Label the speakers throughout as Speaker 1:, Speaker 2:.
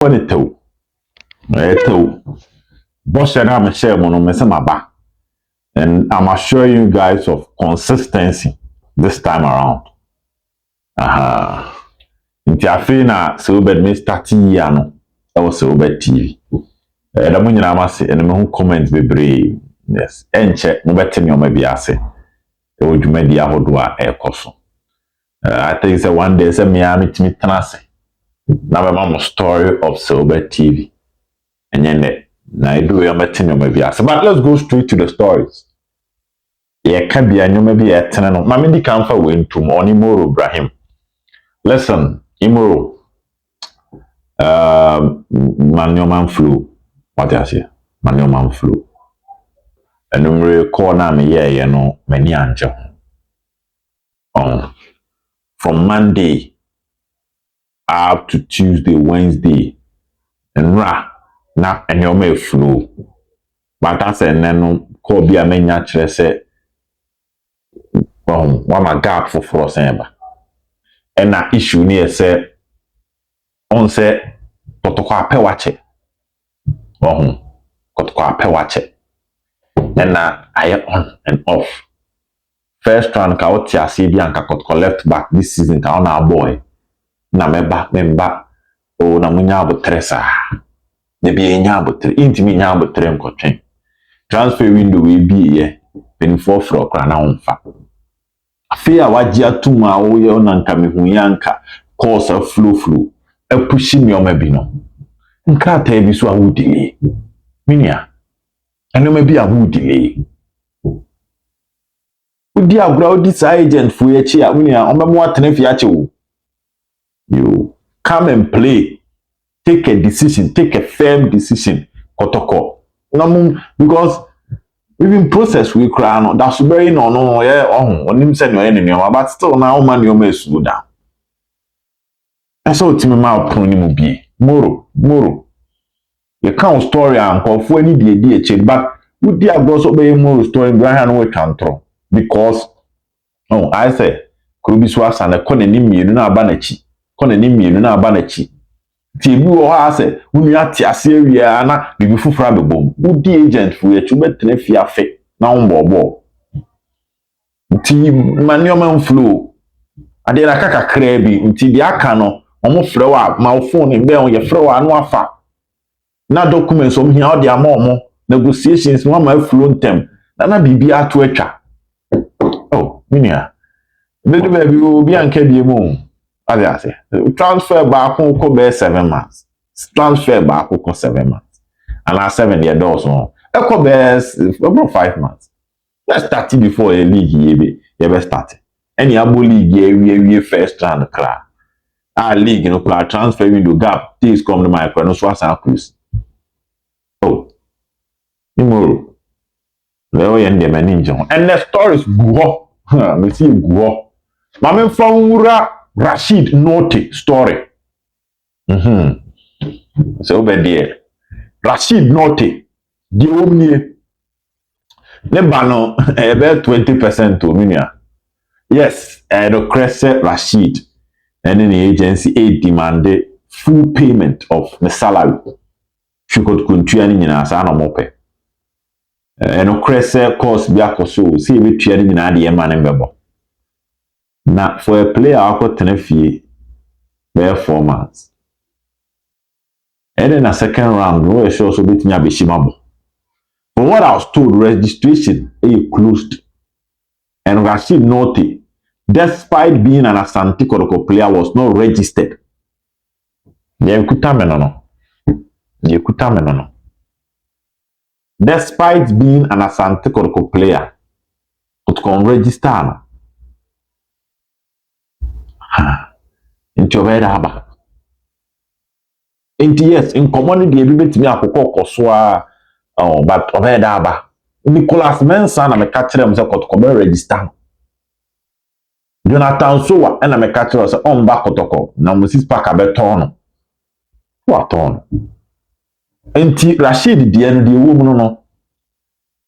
Speaker 1: When it too. Boss and I'm a share mono and I'm assuring you guys of consistency this time around. Nti afi na se obed me start year no e wo se obed TV. Da mo nyina amase ene me hu comment bebre. Yes. Enche mo beti me o ma bi ase. E wo dwumadi ahodo a ekoso. I think say one day say me am timi tenase. Na be ma story of Silver TV. And then na I do your meeting on maybe. But let's go straight to the stories. Yeah, can be a new maybe a tenant. Mammy di camphor went to Imoro Ibrahim. Listen, Imoro. Man flu. What I say? Man flu. And number corner me yeah, you know, many angel. From Monday up to Tuesday, Wednesday, and na enyoma flu. But that's a nano ko bia menya kire se one my gap for semba. And na issue ni say on say kotoko apewache. Kotoko apewache. And na I on and off. First round ka oti ase bi anka kotoko left back this season ka on our boy. Na memba o na munya abotresa. Ne bi enya abotre intimi nya abotre nkotwen. Transfer window we be here. Penifo fro kra na onfa. Afia waji atuma wo ye onanka mehu yanka course of flu e pushi me o mabi no. Nka ta bi so a wo delay. Minia. Eno mabi a wo delay. Udi agura udi sa agent fu ye chi a minia o memo atene fi ache wo. You come and play. Take a decision, take a firm decision. Kotoko. No, because we've been processed with crown. That's very no, yeah, on him send your enemy, but still now man your mess slow down. And so Timmy Mao Pony be Moro. You can't story and call for any DH, but would dear boss obey more story Brian we can't throw because I say could be swas and a cononym you know banachi. Cononym you know banachi. Tibu o ha se uni ati asewia na bibi fufura bebom udi agent fu ye chube tenefi afe na ombobo nti manioma flow ade na kaka krebi nti di aka no omo frewa ma phone be on ye frewa no afa na documents om hia odi ama omo negotiations mo ma flow ntem na bibi ato atwa minia bedu be bi obi anka bi emu transfer back ko be 7 months. Transfer back ko 7 months. And last 7 years also. Eko be about 5 months. Let's start before a league ye be start. Any abo league we first round cra. Our league no plan transfer window gap. Things come to my no so as cruise. Imoro. Leo yende maninjo. And the stories go. Me see go. Mama from Rashid Nortey story. So over there. Rashid Nortey. The omni. Lebano about 20% to Minia. Yes, the Crescent Rashid and the agency aid demanded full payment of the salary. She could continue in as an mope. And the Crescent cost Biacoso, see if it's in the man and bebo. Now, for a player, I got 10 fee, bare 4 months. And then a second round, no show so bit near Bishimabo. From what I was told, registration is closed. And Rashid Nortey, despite being an Asante Kotoko player, was not registered. Despite being an Asante Kotoko player, it can register. Into your head, yes, in community, everybody me akoko koswa, but over daba. Nicholas Mensa na me catch them say Kotoko register. Jonathan Sowa and me catch them say on back Kotoko. Na Moses Parker beton. What on? Enti Rashid the end the woman no.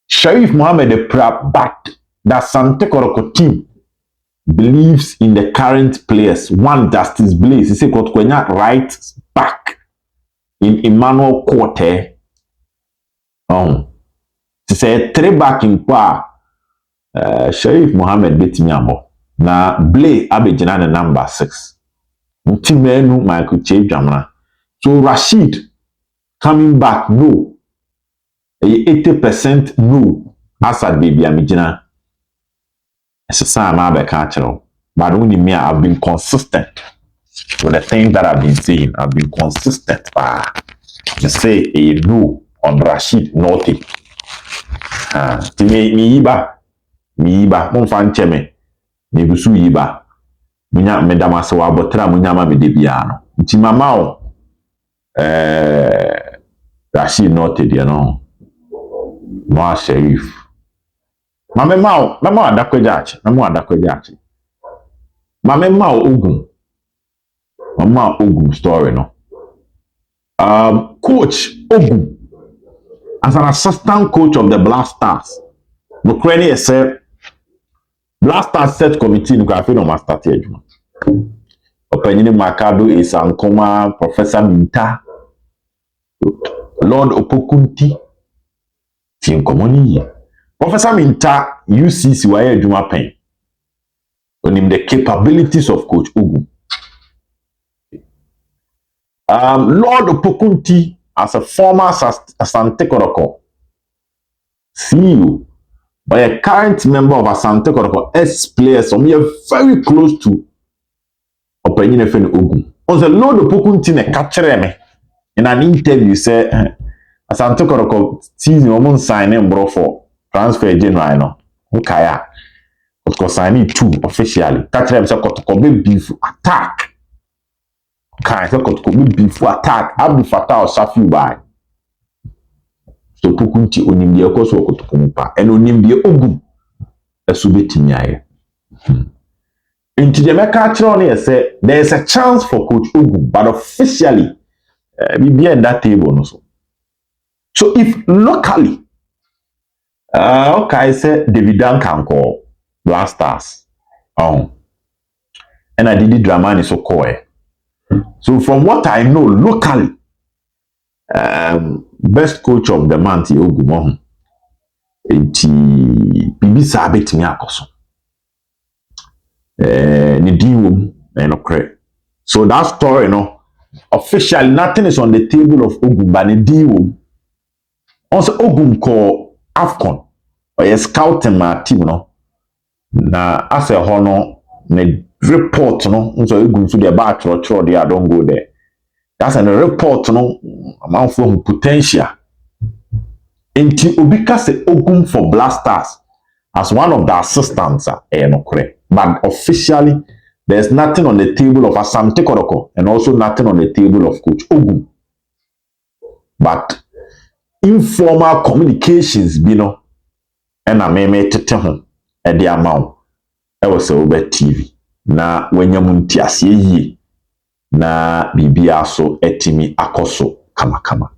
Speaker 1: Sharif Mohammed the prep, but that Asante Kotoko team believes in the current players. One Justice Blaze, he said Kotoko right back. in Emmanuel Quarter. To say 3 back in kwa Sharif Mohammed betimiamo na Blay abegina na number 6. Ntimenu Michael Chejamna. So Rashid coming back no. 80% no. Asad baby amigina. It's a sign I can't tell. But only me, I've been consistent with the things that I've been saying. I've been consistent. To say a no on Rashid Nortey. Me yiba mon fan cheme me busu yiba munya medama se wa botra munya ma me de bia no nti mama o Rashid Nortey de no no Sharif mama mama adakwajachi mama ma Ogum mama Ogum story no coach Ogum as an assistant coach of the Black Stars no credit said Black Stars set committee no cafe no master adwuma Openyini Makado is Ankoma Professor Minta Lord Opokunti Tinkomoni Professor Minta UCC waye adwuma pen onim the capabilities of coach Ogum Lord Opokunti as a former Asante Kotoko CEO but a current member of Asante Kotoko ex-players some are very close to Openyini Fen Ogum. On the Lord Opokunti ne capture me in an interview say Asante Kotoko season almost signing bro for transfer January no. Okay, Kotoko signing 2 officially. Capture me say Kotoko be beef attack. Kai say Kotoko be beef attack. Abdul Fattah Shafiu by. So Opokunti onimbi ekoso Kotoko mupa. And onimbi Ogum esubetimi aye. Into the Mecatron say there is a chance for Coach Ogum, but officially we be at that table also. So if locally, okay, say David can call Black Stars, and I did the drama so call. So from what I know locally, best coach of the month Ogum, Bibi sabet me akoso. So that story, officially nothing is on the table of Ogum, but the also Ogum call AFCON or a scouting my team, na as a honor, ne report, so Ogum to the back or I don't go there. That's a report, amount for potential. Until Obika say Ogum for Black Stars as one of the assistants, but officially, there's nothing on the table of Asante Kotoko and also nothing on the table of Coach Ogum. But informal communications, and I may tete home at the amount. I was over TV. Na when you muntias ye na bibia so etimi akoso kama.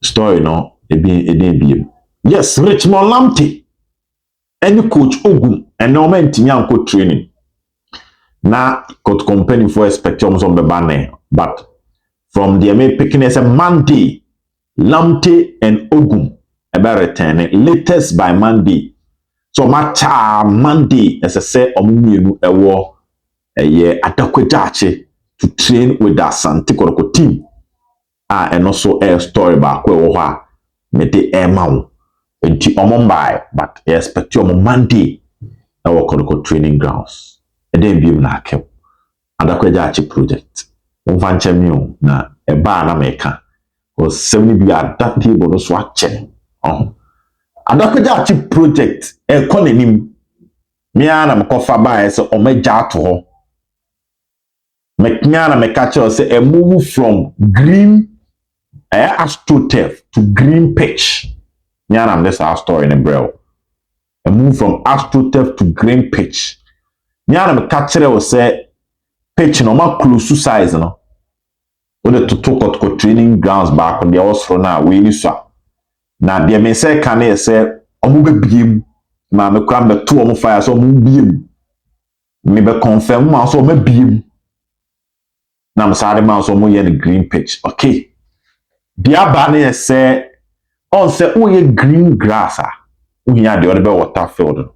Speaker 1: Story no, be. Yes, Richmond Lamptey. Any Coach Ogum and no man tinyanko training. Na coach company for expectations on the banner, but from the American picking as a Monday, Lamptey and Ogum about returning latest by Monday. So macha Monday as I say omumienu ewo eye adakwajache to train with the Asante Kotoko team. And also a story back where we are met the air Enti omombai, but I expect you on Monday na Kotoko training grounds. And then be na akem. Adakwajachi project. Mfanche mi na eba na meka. Because 70 be at that table no swatche. Adakwajachi project ekonenim. Me ana mkofa ba se omeja to ho. Meknyana mekache say a move from green AstroTurf to green pitch. Nyana this our story in Braille. A move from AstroTurf to green pitch. Nyana me catcher will say pitch no more close size no. When the to training grounds back on the house now we need so. Now the me say can say omo be biem ma me kram be to omo fire so omo biem. Me be confirm ma so omo biem. na msare ma so mo ye the green pitch okay dia ba na say on say wo ye green grass wo hia de ode be water field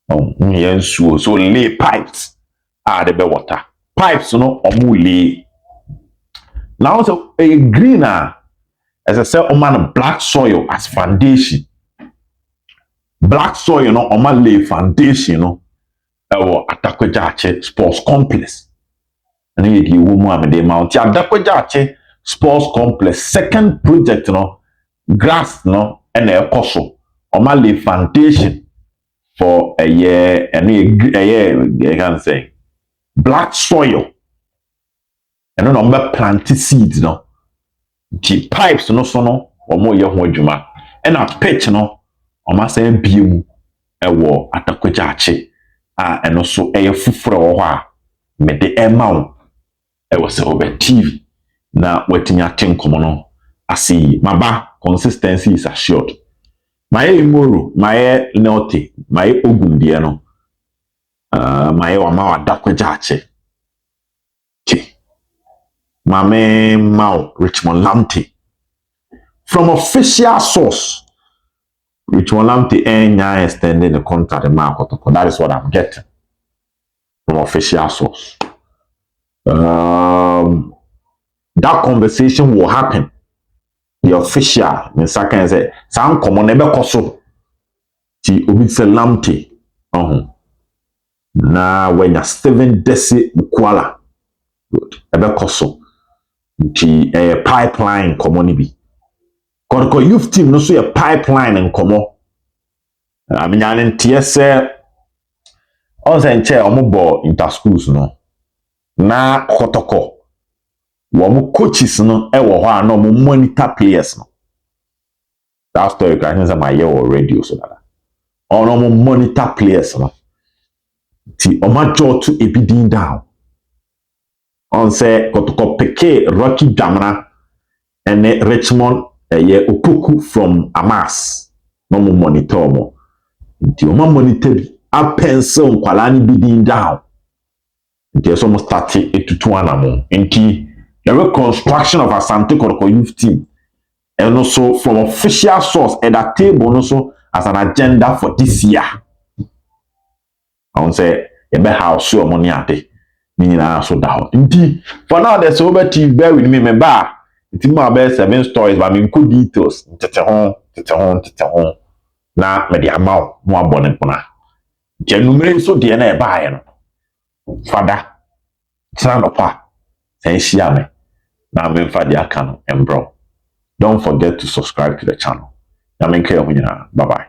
Speaker 1: no ye nsuo so lay pipes de be water pipes no omo lay now so a green as I say o man black soil as foundation black soil no o man lay foundation no ewo Atakwajache sports complex and ye di wo mu amede mount Atakwajache sports complex second project no grass no and e koso o man lay foundation for a year and a year can say black soil and no number planted seeds no the pipes no so no omo ye ho adwuma and a pitch no o ma say biem ewo Atakwajache and also a fufuro wo ha me de ema ewo se over TV na wetinya tenkomo no asi maba consistency is assured my Imoro my Nortey my Ogum de no my wa Atakwajache Mame Mao Richmond Lamte from official source Richmond Lamte enya extending the contract that is what I'm getting from official source that conversation will happen the official in second say some common ebe koso ti obi se Lamte na when ya 7 desi ukwala good ebe koso ti pipeline common bi Kotoko youth team no so a pipeline and komo aminyane ntie se on se nche omo interschools no na Kotoko wo coaches no e wo ho no mo monitor players no that story can say my year or radio so that on mo monitor players no ti o ma draw to a bidding down on say Kotoko peke Rocky Damra and Richmond ye opoku from Amas no mo monitor mo nti o ma monitor bi a pencil kwala ni bidding down nti so mo start etutu anamo nti the reconstruction of Asante Kotoko youth team and also from official source at that table also as an agenda for this year I won't say ebe house sure money ate meaning so down nti for now there's over TV bear with me member it's more about 7 stories but me good details tete ho na me the amount mo abone pona janumere so de na e baaye no fada tran opa say share me na me fa de aka no embro don't forget to subscribe to the channel. Bye bye.